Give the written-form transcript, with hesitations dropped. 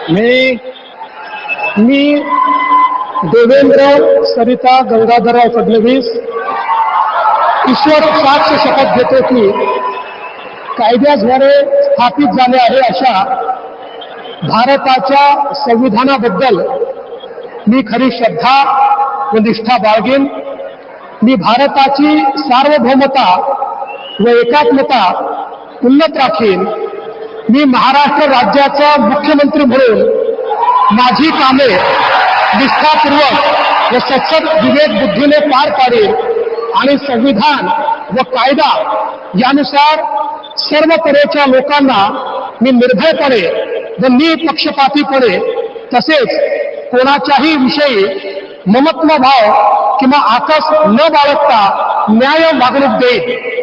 मी देवेंद्र सरिता गंगाधरराव फडणवीस ईश्वर साक्ष शपथ घेतो की कायद्याद्वारे स्थापित झाले आहे अशा भारताच्या संविधानाबद्दल मी खरी श्रद्धा व निष्ठा बाळगेन. मी भारताची सार्वभौमता व एकात्मता उन्नत राखीन. मी महाराष्ट्र राज्याचा मुख्यमंत्री म्हणून माझी कामे निष्ठापूर्वक व सत्सद विवेक बुद्धीने पार पाडेल आणि संविधान व कायदा यानुसार सर्व तऱ्हेच्या लोकांना मी निर्भयपणे व निपक्षपातीपणे तसेच कोणाच्याही विषयी ममत्व भाव किंवा आकस न बाळगता न्याय वागणूक देईल.